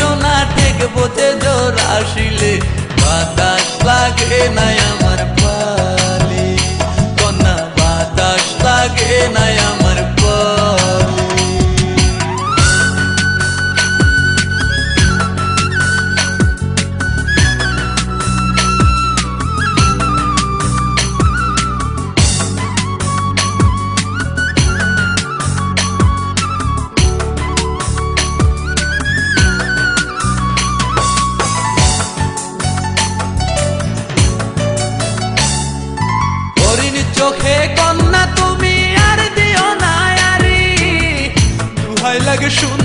সোনা ঠেকবো যে জোর আসিলে বাতাস লাগে নাই আমার পালে কন্যা বাতাস লাগে নাই আমার পালে চোখে কন্যা তুমি আর দিও না আরি দুহাই লাগে শুন